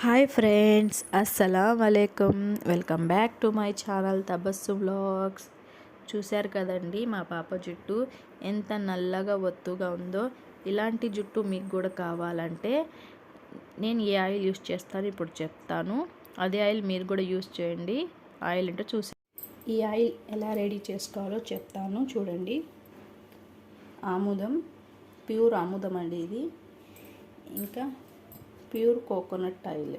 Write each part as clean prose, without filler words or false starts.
Hi friends, అస్సలం వాలేకుమ్. Welcome back to my channel Tabassum vlogs. చూశారు కదండి మా పాప జుట్టు ఎంత నల్లగా ఒత్తుగా ఉందో. ఇలాంటి జుట్టు మీకు కూడా కావాలంటే నేను ఏ ఆయిల్ యూస్ చేస్తాను ఇప్పుడు చెప్తాను. అదే ఆయిల్ మీరు కూడా యూస్ చేయండి. ఆయిల్ అంటే చూసి ఈ ఆయిల్ ఎలా రెడీ చేసుకోవాలో చెప్తాను చూడండి. ఆముదం, ప్యూర్ ఆముదం అండి ఇది. ఇంకా ప్యూర్ కోకోనట్ ఆయిల్,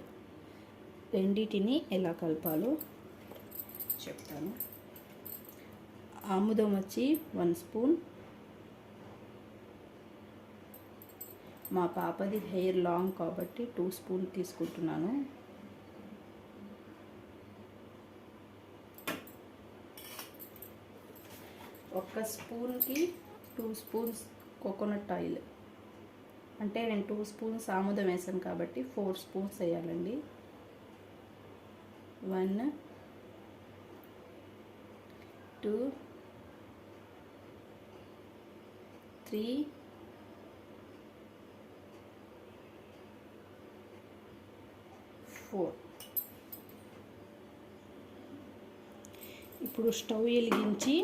రెండింటిని ఎలా కలపాలో చెప్తాను. ఆముదం వచ్చి 1 స్పూన్. మా పాపది హెయిర్ లాంగ్ కాబట్టి 2 స్పూన్ తీసుకుంటున్నాను. ఒక స్పూన్కి 2 స్పూన్స్ కోకోనట్ ఆయిల్, అంటే నేను 2 స్పూన్స్ ఆముదం వేసాను కాబట్టి 4 స్పూన్స్ వేయాలండి. 1 2 3 4. ఇప్పుడు స్టవ్ వెలిగించి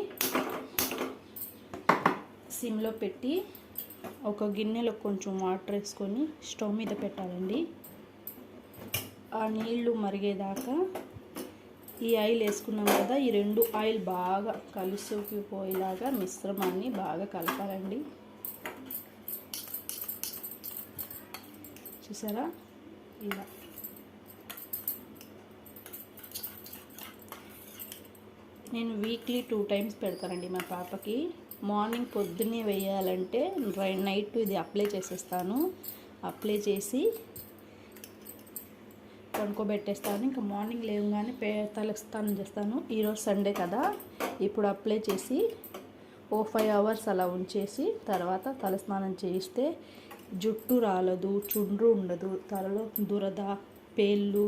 సిమ్లో పెట్టి ఒక గిన్నెలో కొంచెం వాటర్ వేసుకొని స్టవ్ మీద పెట్టాలండి. ఆ నీళ్లు మరిగేదాకా ఈ ఆయిల్ వేసుకున్నాం కదా, ఈ 2 ఆయిల్ బాగా కలిసిపోయేలాగా మిశ్రమాన్ని బాగా కలపాలండి. చూసారా ఇలా. నేను వీక్లీ 2 టైమ్స్ పెడతానండి మా పాపకి. మార్నింగ్ పొద్దున్నే వేయాలంటే నైట్ ఇది అప్లై చేసేస్తాను. అప్లై చేసి పడుకోబెట్టేస్తాను. ఇంకా మార్నింగ్ లేవగానే తలస్నానం చేస్తాను. ఈరోజు సండే కదా, ఇప్పుడు అప్లై చేసి 5 అవర్స్ అలా ఉంచేసి తర్వాత తలస్నానం చేయిస్తే జుట్టు రాలదు, చుండ్రు ఉండదు, తలలో దురద, పేళ్ళు.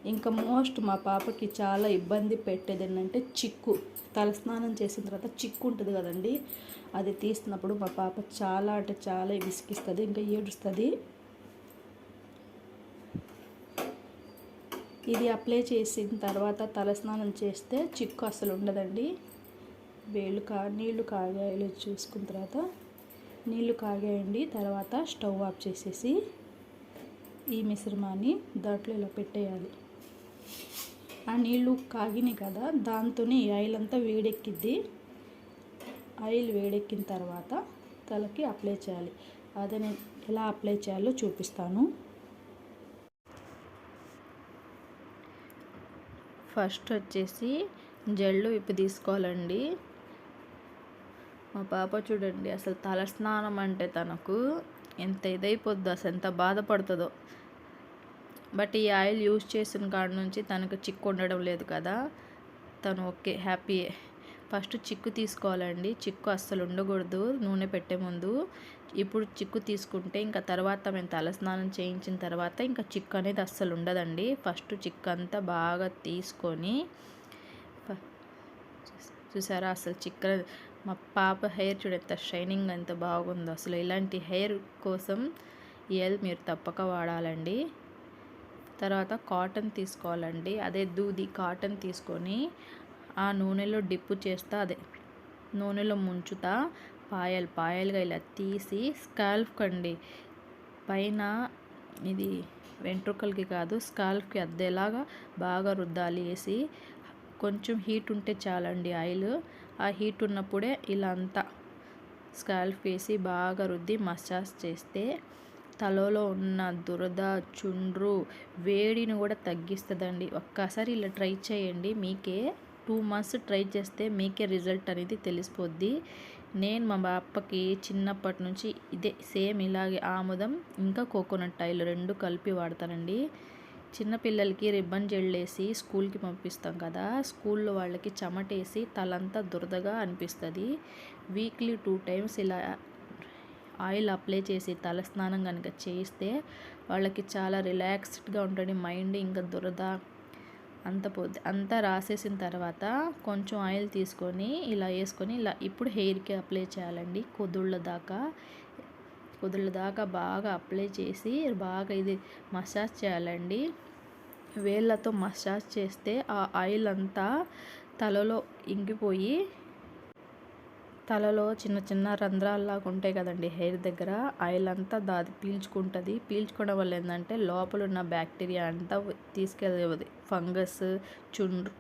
ఇంకా మా పాపకి చాలా ఇబ్బంది పెట్టేది ఏంటంటే చిక్కు. తలస్నానం చేసిన తర్వాత చిక్కు ఉంటుంది కదండి, అది తీసినప్పుడు మా పాప చాలా అంటే చాలా విసిగిస్తుంది, ఇంకా ఏడుస్తుంది. ఇది అప్లై చేసిన తర్వాత తలస్నానం చేస్తే చిక్కు అసలు ఉండదండి. నీళ్ళు కాగాయలు చూసుకున్న తర్వాత నీళ్ళు కాగాయండి. తర్వాత స్టవ్ ఆఫ్ చేసేసి ఈ మిశ్రమాన్ని దాంట్లో ఇలా పెట్టేయాలి. ఆ నీళ్ళు కాగినాయి కదా, దాంతోనే ఈ ఆయిల్ అంతా వేడెక్కిద్ది. ఆయిల్ వేడెక్కిన తర్వాత తలకి అప్లై చేయాలి. అదే నేను ఎలా అప్లై చేయాలో చూపిస్తాను. ఫస్ట్ వచ్చేసి జెల్లు విప్పి తీసుకోవాలండి. మా పాప చూడండి అసలు తలస్నానం అంటే తనకు ఎంత ఇదైపోద్దో, అసలు ఎంత బాధపడుతుందో. బట్ ఈ ఆయిల్ యూజ్ చేసిన కాడ నుంచి తనకు చిక్కు ఉండడం లేదు కదా, తను ఓకే, హ్యాపీయే. ఫస్ట్ చిక్కు తీసుకోవాలండి. చిక్కు అస్సలు ఉండకూడదు నూనె పెట్టే ముందు. ఇప్పుడు చిక్కు తీసుకుంటే ఇంకా తర్వాత మేము తలస్నానం చేయించిన తర్వాత ఇంకా చిక్కు అనేది అస్సలు ఉండదండి. ఫస్ట్ చిక్కు అంతా బాగా తీసుకొని, చూసారా అసలు చిక్కు. మా పాప హెయిర్ చూడ ఎంత షైనింగ్, ఎంత బాగుందో. అసలు ఇలాంటి హెయిర్ కోసం ఈ ఆయిల్ మీరు తప్పక వాడాలండి. తర్వాత కాటన్ తీసుకోవాలండి. అదే దూది కాటన్ తీసుకొని ఆ నూనెలో డిప్పు చేస్తా, అదే నూనెలో ముంచుతా పాయలుగా ఇలా తీసి స్కాల్ఫ్కి అండి, పైన ఇది వెంట్రుకలకి కాదు స్కాల్ఫ్కి అద్దేలాగా బాగా రుద్దాలి. వేసి కొంచెం హీట్ ఉంటే చాలండి ఆయిల్. ఆ హీట్ ఉన్నప్పుడే ఇలా అంతా స్కాల్ఫ్ వేసి బాగా రుద్ది మసాజ్ చేస్తే తలలో ఉన్న దురద, చుండ్రు, వేడిని కూడా తగ్గిస్తుందండి. ఒక్కసారి ఇలా ట్రై చేయండి. మీకే 2 మంత్స్ ట్రై చేస్తే మీకే రిజల్ట్ అనేది తెలిసిపోద్ది. నేను మా పాపకి చిన్నప్పటి నుంచి ఇదే సేమ్ ఇలాగే ఆముదం ఇంకా కోకోనట్ ఆయిల్ 2 కలిపి వాడతానండి. చిన్నపిల్లలకి రిబ్బన్ జెల్లేసి స్కూల్కి పంపిస్తాం కదా, స్కూల్లో వాళ్ళకి చెమటేసి తలంతా దురదగా అనిపిస్తుంది. వీక్లీ 2 టైమ్స్ ఇలా ఆయిల్ అప్లై చేసి తలస్నానం కనుక చేస్తే వాళ్ళకి చాలా రిలాక్స్డ్గా ఉంటుంది మైండ్. ఇంకా దురద అంతా రాసేసిన తర్వాత కొంచెం ఆయిల్ తీసుకొని ఇలా వేసుకొని ఇలా ఇప్పుడు హెయిర్కి అప్లై చేయాలండి కుదుళ్ళ దాకా. కుదుళ్ళ బాగా అప్లై చేసి బాగా ఇది మసాజ్ చేయాలండి. వేళ్ళతో మసాజ్ చేస్తే ఆ ఆయిల్ అంతా తలలో ఇంకిపోయి తలలో చిన్న చిన్న రంధ్రాల్లాగా ఉంటాయి కదండి హెయిర్ దగ్గర, ఆయిల్ అంతా దాది పీల్చుకుంటుంది. పీల్చుకోవడం వల్ల ఏంటంటే లోపల ఉన్న బ్యాక్టీరియా అంతా తీసుకెళ్ళేది, ఫంగస్, చుండ్రు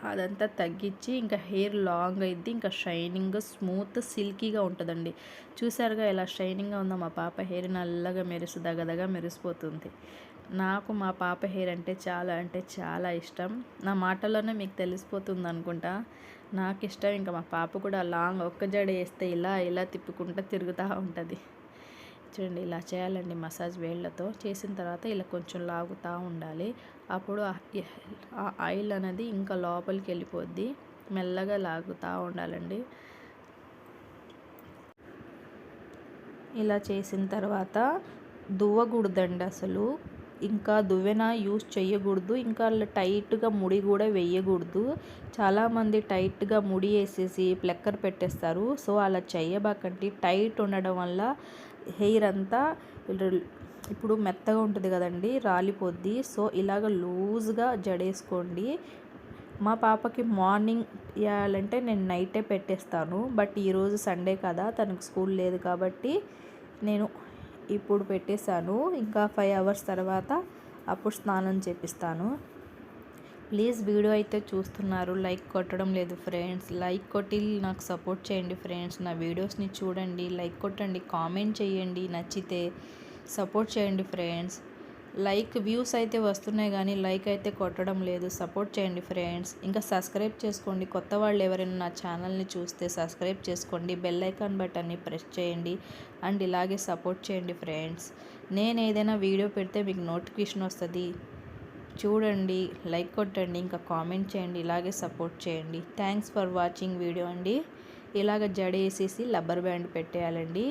అదంతా తగ్గించి ఇంకా హెయిర్ లాంగ్ అయింది, ఇంకా షైనింగ్, స్మూత్, సిల్కీగా ఉంటుందండి. చూసారుగా ఎలా షైనింగ్గా ఉందో మా పాప హెయిర్, నల్లగా దగదగా మెరిసిపోతుంది. నాకు మా పాప హెయిర్ అంటే చాలా ఇష్టం. నా మాటల్లోనే మీకు తెలిసిపోతుంది అనుకుంటా. నాకు ఇష్టం. ఇంకా మా పాప కూడా లాంగ్ ఒక్క జడ వేస్తే ఇలా తిప్పుకుంటూ తిరుగుతూ ఉంటుంది. చూడండి ఇలా చేయాలండి మసాజ్ వేళ్ళతో. చేసిన తర్వాత ఇలా కొంచెం లాగుతూ ఉండాలి. అప్పుడు ఆ ఆయిల్ అనేది ఇంకా లోపలికి వెళ్ళిపోద్ది. మెల్లగా లాగుతూ ఉండాలండి. ఇలా చేసిన తర్వాత దువ్వకూడదండి అసలు. ఇంకా దువ్వెన యూస్ చేయకూడదు. ఇంకా టైట్గా ముడి కూడా వేయకూడదు. చాలామంది టైట్గా ముడి వేసేసి ప్లక్కర్ పెట్టేస్తారు. సో అలా చేయబాకండి. టైట్ ఉండడం వల్ల హెయిర్ అంతా ఇప్పుడు మెత్తగా ఉంటుంది కదండి, రాలిపోద్ది. సో ఇలాగ లూజ్గా జడేసుకోండి. మా పాపకి మార్నింగ్ వేయాలంటే నేను నైటే పెట్టేస్తాను. బట్ ఈరోజు సండే కదా, తనకు స్కూల్ లేదు కాబట్టి నేను ఇప్పుడు పెట్టేశాను. ఇంకా 5 hours తర్వాత అప్పుడు స్నానం చేపిస్తాను. ప్లీజ్ వీడియో అయితే చూస్తున్నారు, లైక్ కొట్టడం లేదు ఫ్రెండ్స్. లైక్ కొట్టి నాకు సపోర్ట్ చేయండి ఫ్రెండ్స్. నా వీడియోస్ని చూడండి, లైక్ కొట్టండి, కామెంట్ చేయండి, నచ్చితే సపోర్ట్ చేయండి ఫ్రెండ్స్. లైక్ వ్యూస్ అయితే వస్తున్నాయి కానీ లైక్ అయితే కొట్టడం లేదు. సపోర్ట్ చేయండి ఫ్రెండ్స్. ఇంకా సబ్స్క్రైబ్ చేసుకోండి. కొత్త వాళ్ళు ఎవరైనా నా ఛానల్ని చూస్తే సబ్స్క్రైబ్ చేసుకోండి, బెల్ ఐకాన్ బటన్ని ప్రెస్ చేయండి అండ్ ఇలాగే సపోర్ట్ చేయండి ఫ్రెండ్స్. నేను ఏదైనా వీడియో పెడితే మీకు నోటిఫికేషన్ వస్తుంది. చూడండి, లైక్ కొట్టండి, ఇంకా కామెంట్ చేయండి, ఇలాగే సపోర్ట్ చేయండి. థ్యాంక్స్ ఫర్ వాచింగ్ వీడియో అండి. ఇలాగ జడ వేసేసి రబ్బర్ బ్యాండ్ పెట్టేయాలండి.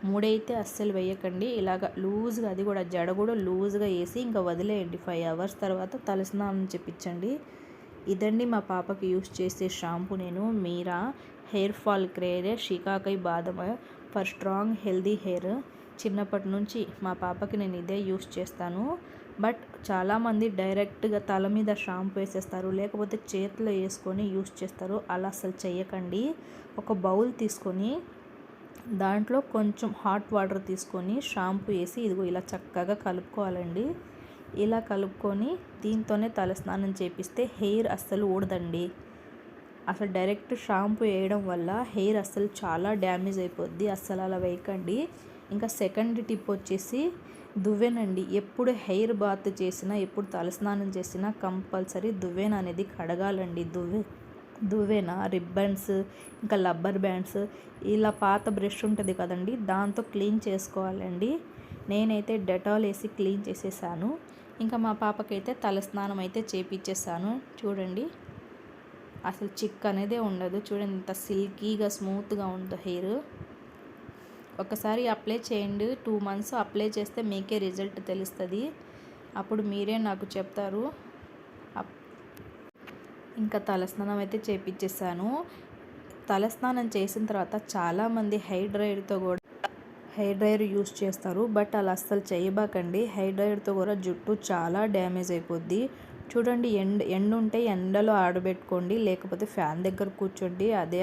ముడైతే అస్సలు వేయకండి. ఇలాగ లూజ్గా, అది కూడా జడ కూడా లూజ్గా వేసి ఇంకా వదిలేయండి. 5 hours తర్వాత తలస్నానం చేపించండి. ఇదండి మా పాపకి యూస్ చేసే షాంపూ. నేను మీరా హెయిర్ ఫాల్ క్రేరే షికాకై బాదం ఫర్ స్ట్రాంగ్ హెల్దీ హెయిర్. చిన్నప్పటి నుంచి మా పాపకి నేను ఇదే యూస్ చేస్తాను. బట్ చాలామంది డైరెక్ట్గా తల మీద షాంపూ వేసేస్తారు, లేకపోతే చేతిలో వేసుకొని యూస్ చేస్తారు. అలా అసలు చేయకండి. ఒక బౌల్ తీసుకొని దాంట్లో కొంచెం హాట్ వాటర్ తీసుకొని షాంపూ వేసి ఇదిగో ఇలా చక్కగా కలుపుకోవాలండి. ఇలా కలుపుకొని దీంతోనే తలస్నానం చేపిస్తే హెయిర్ అస్సలు ఊడదండి. అసలు డైరెక్ట్ షాంపూ వేయడం వల్ల హెయిర్ అస్సలు చాలా డ్యామేజ్ అయిపోద్ది. అస్సలు అలా వేయకండి. ఇంకా సెకండ్ టిప్ వచ్చేసి దువ్వెనండి. ఎప్పుడు హెయిర్ బాత్ చేసినా, ఎప్పుడు తలస్నానం చేసినా కంపల్సరీ దువ్వెన అనేది కడగాలండి. దువ్వెన, రిబ్బన్స్, ఇంకా రబ్బర్ బ్యాండ్స్, ఇలా పాత బ్రష్ ఉంటుంది కదండి, దాంతో క్లీన్ చేసుకోవాలండి. నేనైతే డెటాల్ వేసి క్లీన్ చేసేసాను. ఇంకా మా పాపకైతే తలస్నానం అయితే చేపించేసాను. చూడండి, అసలు చిక్ అనేదే ఉండదు. చూడండి ఎంత సిల్కీగా స్మూత్గా ఉందో హెయిర్. ఒకసారి అప్లై చేయండి. 2 months అప్లై చేస్తే మీకే రిజల్ట్ తెలుస్తుంది. అప్పుడు మీరే నాకు చెప్తారు. ఇంకా తలస్నానం అయితే చేపించేసాను. తలస్నానం చేసిన తర్వాత చాలామంది హెయిర్ డ్రైయర్ యూస్ చేస్తారు. బట్ అలా అస్సలు చేయబాకండి. హెయిర్ డ్రైయర్తో కూడా జుట్టు చాలా డ్యామేజ్ అయిపోద్ది. చూడండి, ఎండ ఉంటే ఎండలో ఆడబెట్టుకోండి, లేకపోతే ఫ్యాన్ దగ్గర కూర్చోండి. అదే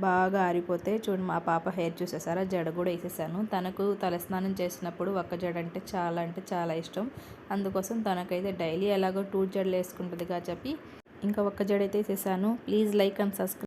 బాగా ఆరిపోతే చూడండి, మా పాప హెయిర్ చూసేసారా, జడ కూడా వేసేసాను. తనకు తలస్నానం చేసినప్పుడు ఒక్క జడ అంటే చాలా ఇష్టం. అందుకోసం తనకైతే డైలీ ఎలాగో 2 జడలు వేసుకుంటుందిగా చెప్పి ఇంకా ఒక్క జడ అయితే వేసేసాను. Please like and subscribe.